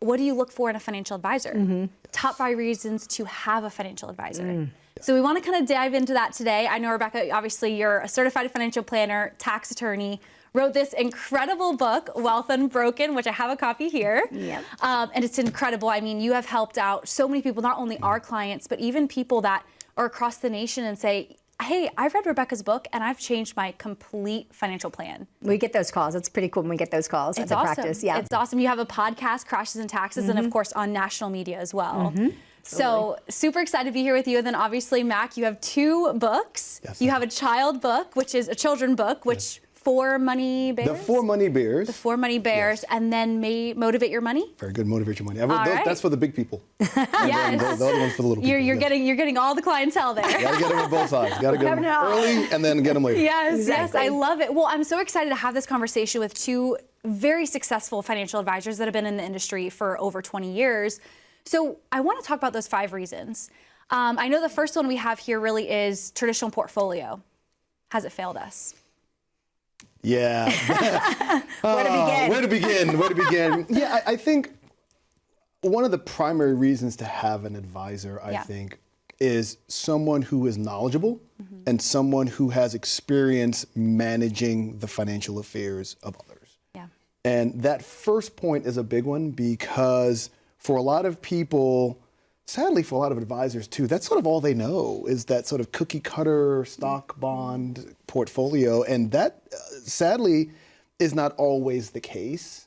what do you look for in a financial advisor? Top 5 reasons to have a financial advisor. So we want to kind of dive into that today. I know, Rebecca, obviously you're a certified financial planner, tax attorney, wrote this incredible book, Wealth Unbroken, which I have a copy here. Yep. And it's incredible. I mean, you have helped out so many people, not only our clients, but even people that are across the nation and say, hey, I've read Rebecca's book and I've changed my complete financial plan. We get those calls. It's pretty cool when we get those calls at It's the awesome. practice. Yeah. It's awesome. You have a podcast, Crashes and Taxes, and of course on national media as well. So super excited to be here with you. And then obviously, Mac, you have 2 books. Yes, You have a child book, which is a children book, which 4 Money Bears? The 4 Money Bears. The 4 Money Bears, and then Motivate Your Money. Very good, Motivate Your Money. right. That's for the big people. Yes. The other one's for the little people. You're getting all the clientele there. You gotta get them on both sides. You gotta get them early and then get them later. Yes, yes, Exactly. I love it. Well, I'm so excited to have this conversation with 2 very successful financial advisors that have been in the industry for over 20 years. So I want to talk about those 5 reasons. I know the first one we have here really is traditional portfolio. Has it failed us? Yeah. Where to begin? Where to begin? Yeah, I think one of the primary reasons to have an advisor, I think, is someone who is knowledgeable and someone who has experience managing the financial affairs of others. Yeah. And that first point is a big one because for a lot of people, sadly for a lot of advisors too, that's sort of all they know is that sort of cookie cutter stock bond portfolio. And that sadly is not always the case.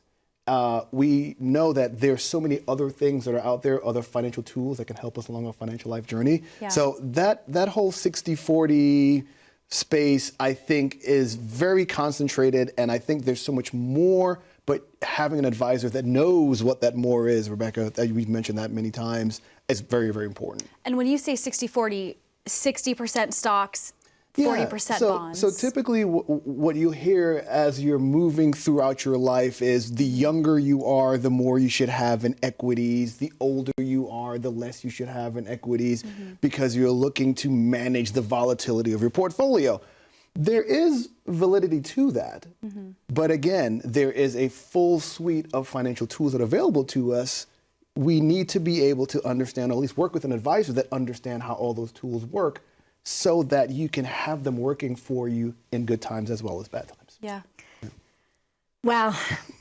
We know that there's so many other things that are out there, other financial tools that can help us along our financial life journey. Yeah. So that whole 60-40 space, I think, is very concentrated, and I think there's so much more, but having an advisor that knows what that more is, Rebecca, we've mentioned that many times, is very, very important. And when you say 60-40, 60% stocks, 40% bonds. So typically what you hear as you're moving throughout your life is the younger you are, the more you should have in equities. The older you are, the less you should have in equities because you're looking to manage the volatility of your portfolio. There is validity to that. But again, there is a full suite of financial tools that are available to us. We need to be able to understand, or at least work with an advisor that understand how all those tools work, so that you can have them working for you in good times as well as bad times. Yeah. Well,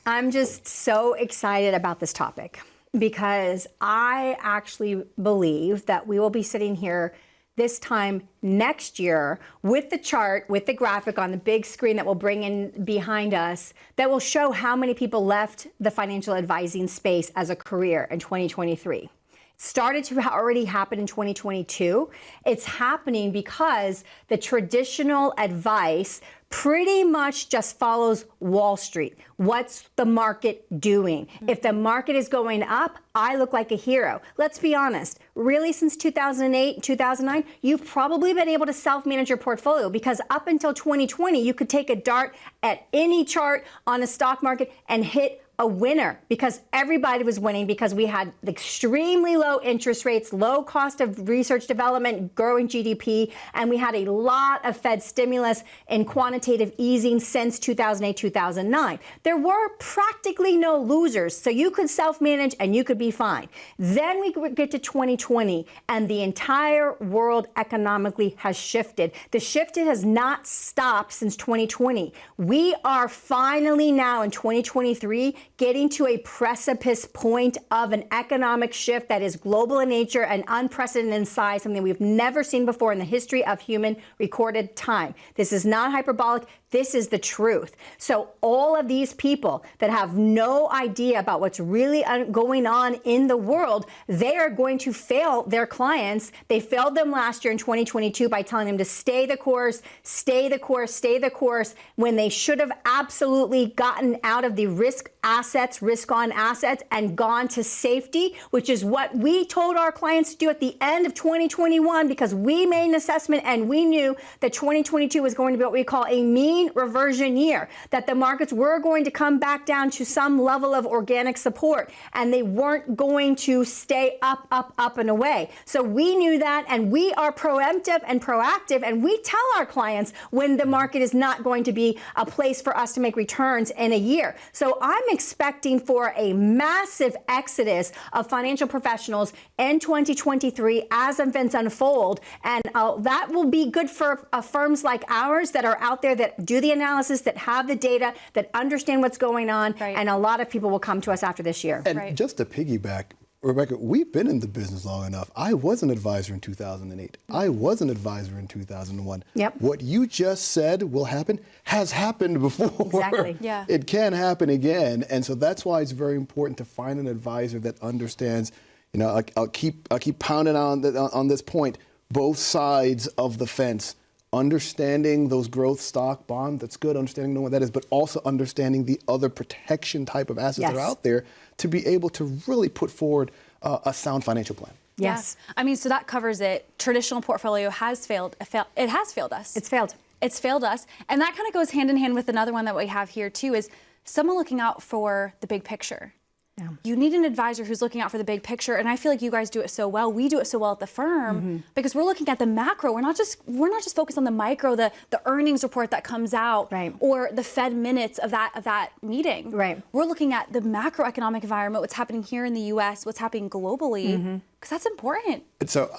I'm just so excited about this topic because I actually believe that we will be sitting here this time next year with the chart, with the graphic on the big screen that we'll bring in behind us that will show how many people left the financial advising space as a career in 2023. Started to already happen in 2022. It's happening because the traditional advice pretty much just follows Wall Street. What's the market doing? If the market is going up, I look like a hero. Let's be honest. Really, since 2008, 2009, you've probably been able to self-manage your portfolio because up until 2020, you could take a dart at any chart on a stock market and hit a winner because everybody was winning because we had extremely low interest rates, low cost of research development, growing GDP, and we had a lot of Fed stimulus and quantitative easing since 2008, 2009. There were practically no losers, so you could self-manage and you could be fine. Then we get to 2020 and the entire world economically has shifted. The shift has not stopped since 2020. We are finally now in 2023 getting to a precipice point of an economic shift that is global in nature and unprecedented in size, something we've never seen before in the history of human recorded time. This is not hyperbolic. This is the truth. So all of these people that have no idea about what's really going on in the world, they are going to fail their clients. They failed them last year in 2022 by telling them to stay the course, stay the course, stay the course, when they should have absolutely gotten out of the risk on assets and gone to safety, which is what we told our clients to do at the end of 2021 because we made an assessment and we knew that 2022 was going to be what we call a mean reversion year, that the markets were going to come back down to some level of organic support and they weren't going to stay up, up, up and away. So we knew that, and we are preemptive and proactive, and we tell our clients when the market is not going to be a place for us to make returns in a year. So I'm expecting expecting for a massive exodus of financial professionals in 2023 as events unfold. And that will be good for firms like ours that are out there that do the analysis, that have the data, that understand what's going on. Right. And a lot of people will come to us after this year. And Right. just to piggyback, Rebecca, we've been in the business long enough. I was an advisor in 2008. I was an advisor in 2001. Yep. What you just said will happen has happened before. Exactly. Yeah. It can happen again. And so that's why it's very important to find an advisor that understands, you know, I'll keep pounding on this point, both sides of the fence. Understanding those growth stock bonds, that's good, understanding what that is, but also understanding the other protection type of assets that are Yes. out there to be able to really put forward a sound financial plan. Yes. Yeah. I mean, so that covers it. Traditional portfolio has failed. It has failed us. It's failed. It's failed us. And that kind of goes hand in hand with another one that we have here too, is someone looking out for the big picture. Yeah. You need an advisor who's looking out for the big picture, and I feel like you guys do it so well. We do it so well at the firm because we're looking at the macro. We're not just focused on the micro, the earnings report that comes out, Right. or the Fed minutes of that meeting. Right. We're looking at the macroeconomic environment, what's happening here in the U.S., what's happening globally, because that's important. And so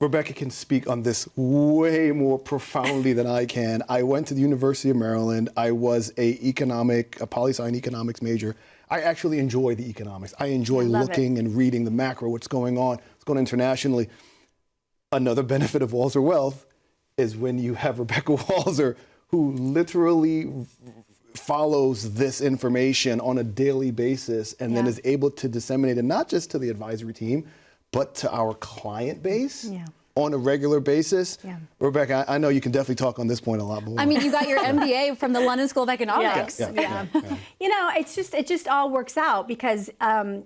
Rebecca can speak on this way more profoundly than I can. I went to the University of Maryland. I was a poli-sci economics major. I actually enjoy the economics. I enjoy love looking and reading the macro, what's going on internationally. Another benefit of Walzer Wealth is when you have Rebecca Walzer, who literally follows this information on a daily basis and then Yeah. is able to disseminate it not just to the advisory team, but to our client base Yeah. on a regular basis. Yeah. Rebecca, I know you can definitely talk on this point a lot more. I mean, you got your MBA from the London School of Economics. Yeah. You know, it just all works out because,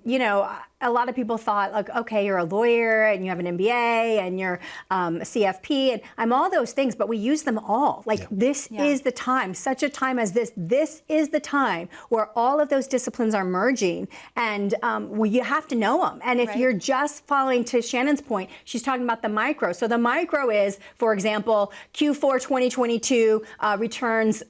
you know, a lot of people thought, like, okay, you're a lawyer and you have an MBA and you're a CFP and I'm all those things, but we use them all. Like, this is the time, such a time as this. This is the time where all of those disciplines are merging, and you have to know them. And if Right. you're just following, to Shannon's point, she's talking about the micro. So the micro is, for example, Q4 2022 returns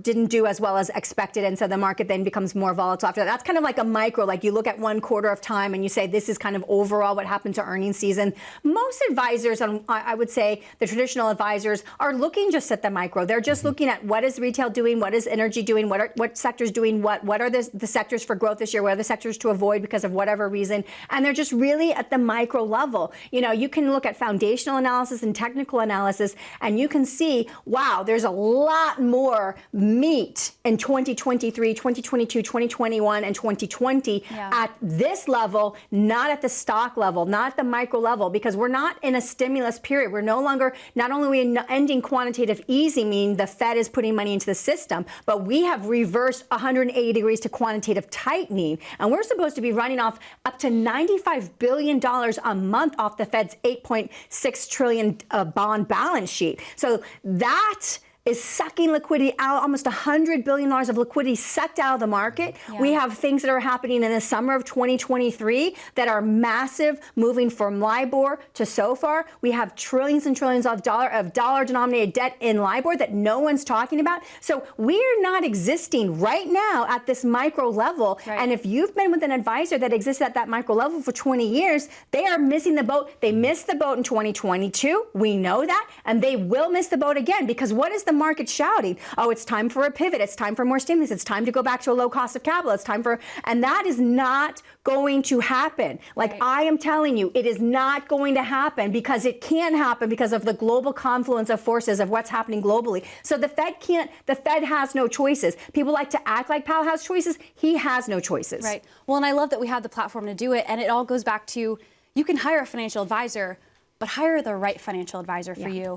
didn't do as well as expected, and so the market then becomes more volatile after that. That's kind of like a micro. Like, you look at one quarter of time and you say, this is kind of overall what happened to earnings season. Most advisors, I would say the traditional advisors, are looking just at the micro. They're just looking at what is retail doing, what is energy doing, what sectors doing what are the sectors for growth this year, what are the sectors to avoid because of whatever reason, and they're just really at the micro level. You know, you can look at foundational analysis and technical analysis, and you can see, wow, there's a lot more meat in 2023, 2022, 2021, and 2020 at this level, not at the stock level, not at the micro level, because we're not in a stimulus period. We're no longer, not only are we ending quantitative easing, meaning the Fed is putting money into the system, but we have reversed 180 degrees to quantitative tightening. And we're supposed to be running off up to $95 billion a month off the Fed's $8.6 trillion bond balance sheet. So that is sucking liquidity out, almost $100 billion of liquidity sucked out of the market. Yeah. We have things that are happening in the summer of 2023 that are massive, moving from LIBOR to SOFR. We have trillions and trillions of dollar-denominated debt in LIBOR that no one's talking about. So we're not existing right now at this micro level. Right. And if you've been with an advisor that exists at that micro level for 20 years, they are missing the boat. They missed the boat in 2022. We know that. And they will miss the boat again, because what is the market shouting? Oh, it's time for a pivot. It's time for more stimulus. It's time to go back to a low cost of capital. It's time for, and that is not going to happen. Like, Right. I am telling you, it is not going to happen, because it can't happen because of the global confluence of forces of what's happening globally. So the Fed has no choices. People like to act like Powell has choices. He has no choices. Right. Well, and I love that we have the platform to do it. And it all goes back to, you can hire a financial advisor, but hire the right financial advisor for you.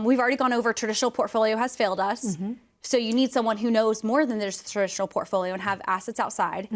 We've already gone over traditional portfolio has failed us. So you need someone who knows more than just traditional portfolio and have assets outside.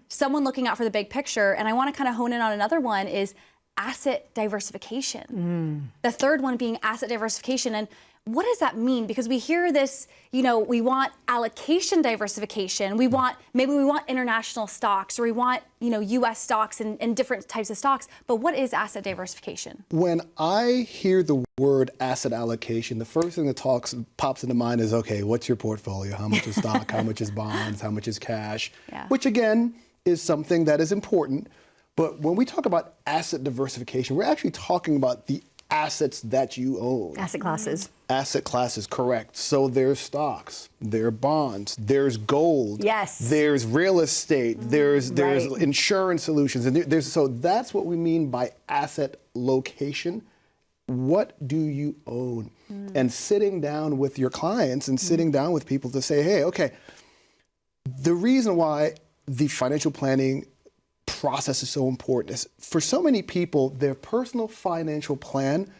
Someone looking out for the big picture. And I want to kind of hone in on another one is asset diversification. The third one being asset diversification. And What does that mean? Because we hear this, you know, we want allocation diversification. We want international stocks, or we want, you know, U.S. stocks and different types of stocks. But what is asset diversification? When I hear the word asset allocation, the first thing that pops into mind is, okay, what's your portfolio? How much is stock? How much is bonds? How much is cash? Yeah. Which again is something that is important. But when we talk about asset diversification, we're actually talking about the assets that you own. Asset classes. Asset classes, correct. So there's stocks, there are bonds, there's gold, Yes. there's real estate, there's Right. insurance solutions, and so that's what we mean by asset location. What do you own? And sitting down with your clients and sitting down with people to say, hey, okay, the reason why the financial planning process is so important is for so many people, their personal financial plan,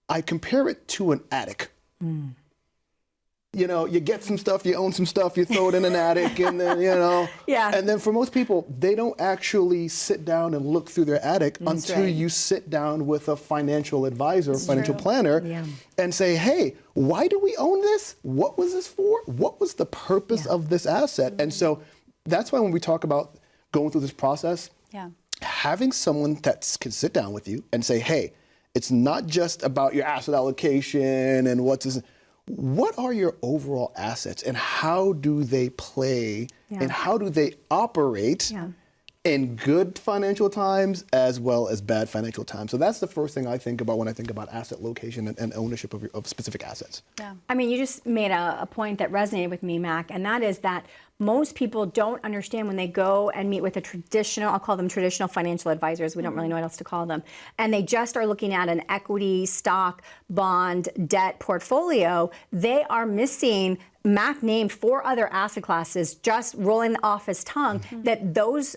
I compare it to an attic. You know, you get some stuff, you own some stuff, you throw it in an attic, and then, you know. Yeah. And then for most people, they don't actually sit down and look through their attic until right. you sit down with a financial advisor, financial planner, Yeah. and say, hey, why do we own this? What was this for? What was the purpose of this asset? And so that's why when we talk about going through this process, Yeah. having someone that can sit down with you and say, hey, it's not just about your asset allocation and what are your overall assets and how do they play and how do they operate in good financial times as well as bad financial times? So that's the first thing I think about when I think about asset location and ownership of specific assets. Yeah. I mean, you just made a point that resonated with me, Mac, and that is that most people don't understand when they go and meet with a traditional, I'll call them traditional financial advisors, we don't really know what else to call them, and they just are looking at an equity, stock, bond, debt portfolio, they are missing. Mac named 4 other asset classes, just rolling off his tongue, that those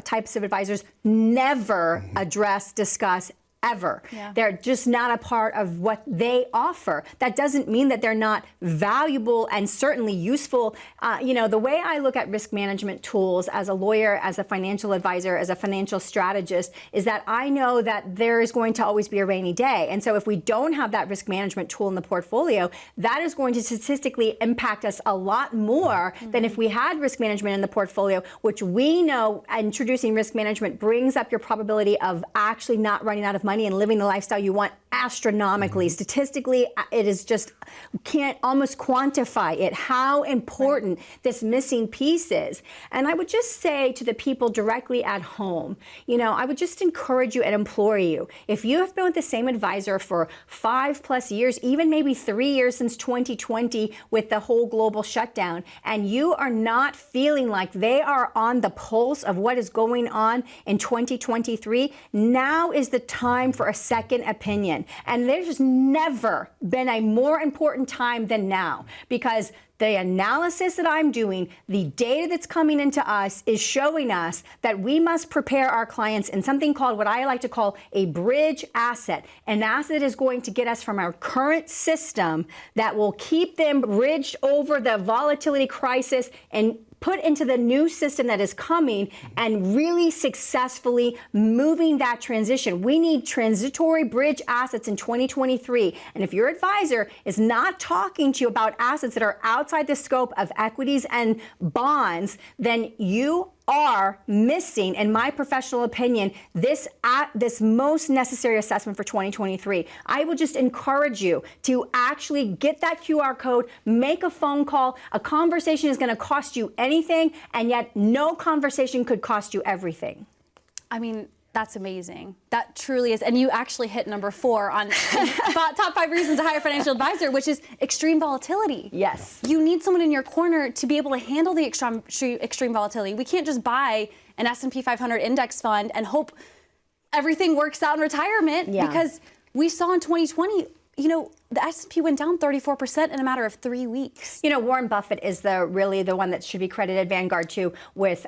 types of advisors never address, discuss, ever. Yeah. They're just not a part of what they offer. That doesn't mean that they're not valuable and certainly useful. You know, the way I look at risk management tools as a lawyer, as a financial advisor, as a financial strategist, is that I know that there is going to always be a rainy day. And so if we don't have that risk management tool in the portfolio, that is going to statistically impact us a lot more than if we had risk management in the portfolio, which we know introducing risk management brings up your probability of actually not running out of money and living the lifestyle you want astronomically. Statistically, it is just, can't almost quantify it, how important this missing piece is. And I would just say to the people directly at home, you know, I would just encourage you and implore you, if you have been with the same advisor for 5+ years, even maybe 3 years since 2020 with the whole global shutdown, and you are not feeling like they are on the pulse of what is going on in 2023, now is the time for a second opinion. And there's never been a more important time than now, because the analysis that I'm doing, the data that's coming into us is showing us that we must prepare our clients in something called what I like to call a bridge asset. An asset is going to get us from our current system that will keep them bridged over the volatility crisis and put into the new system that is coming and really successfully moving that transition. We need transitory bridge assets in 2023. And if your advisor is not talking to you about assets that are outside the scope of equities and bonds, then you are missing, in my professional opinion, this most necessary assessment for 2023. I will just encourage you to actually get that QR code, make a phone call. A conversation is going to cost you anything, and yet no conversation could cost you everything. I mean, that's amazing. That truly is. And you actually hit number 4 on top 5 reasons to hire a financial advisor, which is extreme volatility. Yes. You need someone in your corner to be able to handle the extreme volatility. We can't just buy an S&P 500 index fund and hope everything works out in retirement, because we saw in 2020, you know, the S&P went down 34% in a matter of 3 weeks. You know, Warren Buffett is really the one that should be credited, Vanguard too, with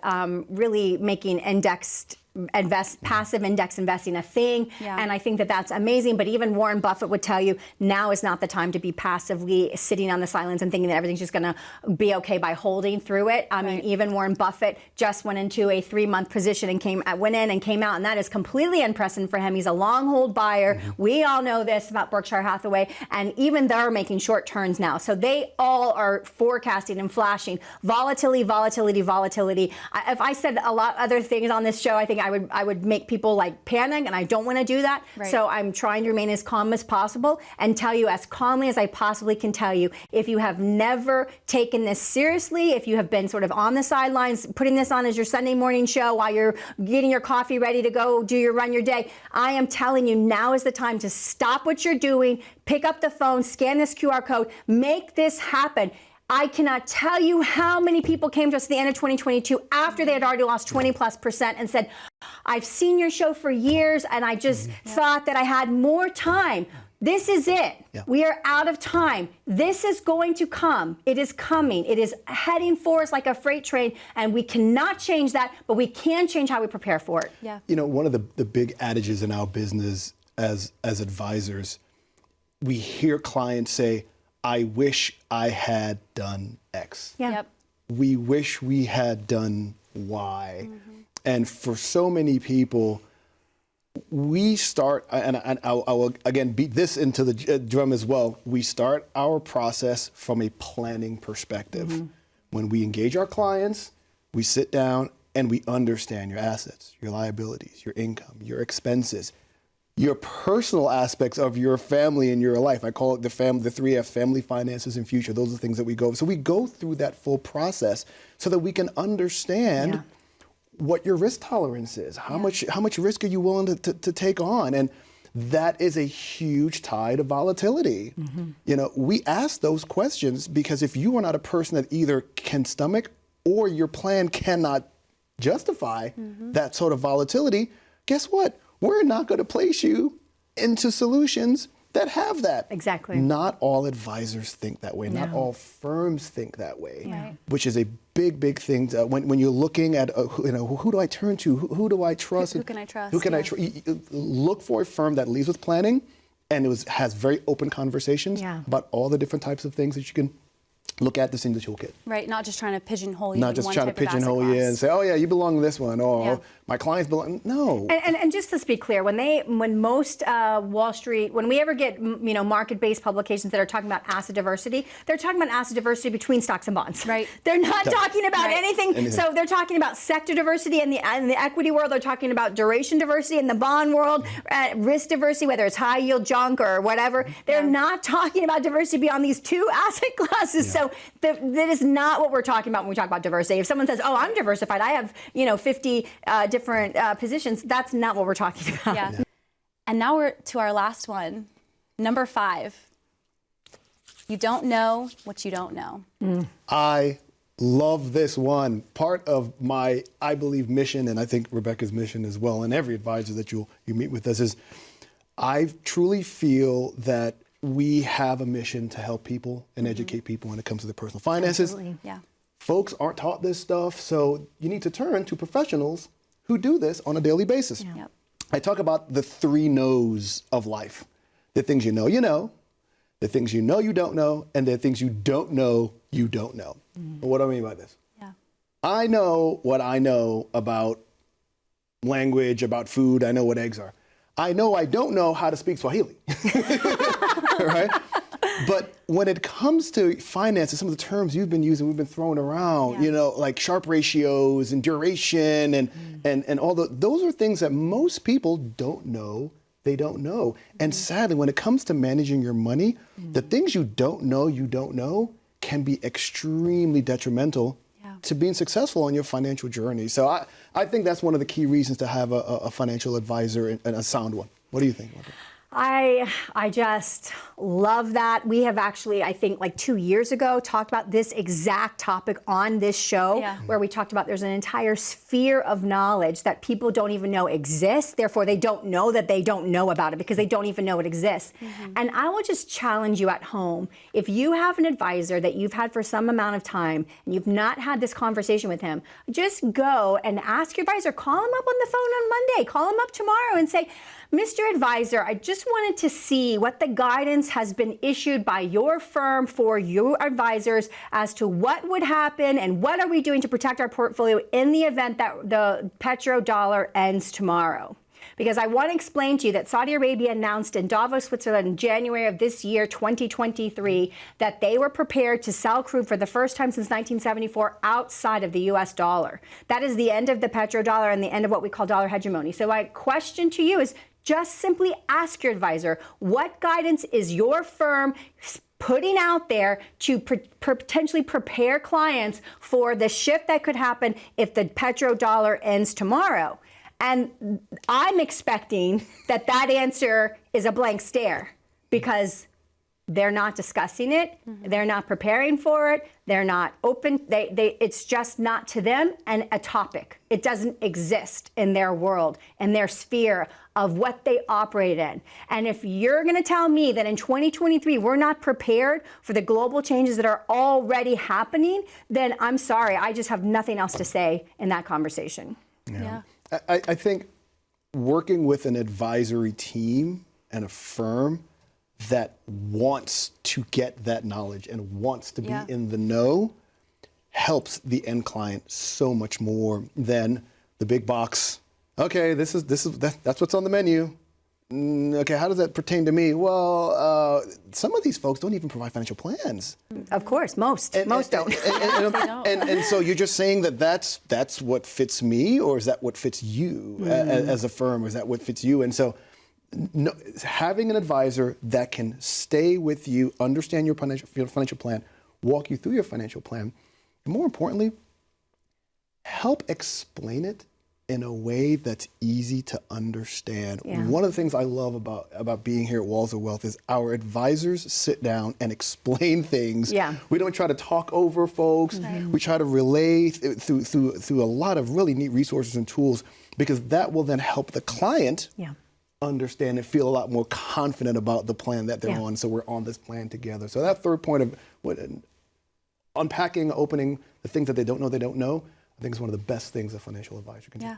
really making indexed passive index investing a thing. Yeah. And I think that that's amazing. But even Warren Buffett would tell you now is not the time to be passively sitting on the sidelines and thinking that everything's just going to be okay by holding through it. I mean, even Warren Buffett just went into a 3-month position and went in and came out, and that is completely unprecedented for him. He's a long hold buyer. We all know this about Berkshire Hathaway, and even they're making short turns now. So they all are forecasting and flashing volatility, volatility, volatility. If I said a lot other things on this show, I think I would make people like panic, and I don't want to do that. Right. So I'm trying to remain as calm as possible and tell you as calmly as I possibly can tell you. If you have never taken this seriously, if you have been sort of on the sidelines, putting this on as your Sunday morning show while you're getting your coffee ready to go do your run your day, I am telling you now is the time to stop what you're doing, pick up the phone, scan this QR code, make this happen. I cannot tell you how many people came to us at the end of 2022 after they had already lost 20+% and said, I've seen your show for years and I just thought that I had more time. This is it. Yeah. We are out of time. This is going to come. It is coming. It is heading for us like a freight train, and we cannot change that, but we can change how we prepare for it. Yeah. You know, one of the big adages in our business as advisors, we hear clients say, I wish I had done X. Yeah. Yep. We wish we had done Y. And for so many people, we start, and I will again beat this into the drum as well, we start our process from a planning perspective. When we engage our clients, we sit down and we understand your assets, your liabilities, your income, your expenses, your personal aspects of your family and your life. I call it the 3F, family, finances, and future. Those are the things that we go. So we go through that full process so that we can understand what your risk tolerance is. How much risk are you willing to take on? And that is a huge tide of volatility. You know, we ask those questions because if you are not a person that either can stomach or your plan cannot justify that sort of volatility, guess what? We're not going to place you into solutions that have that. Exactly. Not all advisors think that way. Not all firms think that way, which is a big thing. When you're looking at, who do I turn to? Who do I trust? Who can I trust? Who can I trust? Look for a firm that leads with planning and has very open conversations about all the different types of things that you can look at this in the toolkit. Right, not just trying to pigeonhole you Not in just one trying to type of asset pigeonhole you class. and say, oh yeah, you belong to this one, or my clients belong. No. And just to be clear, when most Wall Street, when we ever get market-based publications that are talking about asset diversity, they're talking about asset diversity between stocks and bonds. Right. They're not talking about anything. So they're talking about sector diversity in the equity world. They're talking about duration diversity in the bond world, risk diversity, whether it's high yield junk or whatever. They're not talking about diversity beyond these two asset classes. So that is not what we're talking about when we talk about diversity. If someone says, "Oh, I'm diversified. I have 50 different positions," that's not what we're talking about. Yeah. And now we're to our last one, number 5. You don't know what you don't know. I love this one. Part of my, I believe, mission, and I think Rebecca's mission as well, and every advisor that you meet with us is, I truly feel that we have a mission to help people and educate people when it comes to their personal finances. Absolutely. Yeah. Folks aren't taught this stuff, so you need to turn to professionals who do this on a daily basis. Yep. I talk about the 3 knows of life. The things you know, the things you know you don't know, and the things you don't know you don't know. But what do I mean by this? Yeah. I know what I know about language, about food. I know what eggs are. I know I don't know how to speak Swahili, right? But when it comes to finances, some of the terms you've been using, we've been throwing around, like Sharpe ratios and duration and all those are things that most people don't know. They don't know. And sadly, when it comes to managing your money, the things you don't know can be extremely detrimental to being successful on your financial journey. So I think that's one of the key reasons to have a financial advisor and a sound one. What do you think about that? I just love that. We have actually, I think like 2 years ago, talked about this exact topic on this show, where we talked about there's an entire sphere of knowledge that people don't even know exists. Therefore, they don't know that they don't know about it because they don't even know it exists. And I will just challenge you at home. If you have an advisor that you've had for some amount of time and you've not had this conversation with him, just go and ask your advisor, call him up on the phone on Monday, call him up tomorrow and say, Mr. Advisor, I just wanted to see what the guidance has been issued by your firm for your advisors as to what would happen and what are we doing to protect our portfolio in the event that the petrodollar ends tomorrow. Because I want to explain to you that Saudi Arabia announced in Davos, Switzerland in January of this year, 2023, that they were prepared to sell crude for the first time since 1974 outside of the US dollar. That is the end of the petrodollar and the end of what we call dollar hegemony. So my question to you is, just simply ask your advisor, what guidance is your firm putting out there to potentially prepare clients for the shift that could happen if the petrodollar ends tomorrow? And I'm expecting that that answer is a blank stare because they're not discussing it. They're not preparing for it. They're not open. It's just not to them and a topic. It doesn't exist in their world and their sphere of what they operate in. And if you're going to tell me that in 2023 we're not prepared for the global changes that are already happening, then I'm sorry. I just have nothing else to say in that conversation. Yeah. I think working with an advisory team and a firm that wants to get that knowledge and wants to be in the know helps the end client so much more than the big box. Okay, that's what's on the menu. Okay, how does that pertain to me? Well, some of these folks don't even provide financial plans. Of course, most don't. And so you're just saying that that's what fits me, or is that what fits you as a firm, or is that what fits you? And so no, having an advisor that can stay with you, understand your financial plan, walk you through your financial plan, and more importantly, help explain it in a way that's easy to understand. One of the things I love about being here at Walls of Wealth is our advisors sit down and explain things. We don't try to talk over folks. We try to relay through a lot of really neat resources and tools, because that will then help the client understand and feel a lot more confident about the plan that they're on. So we're on this plan together. So that third point of unpacking, opening the things that they don't know, I think is one of the best things a financial advisor can do.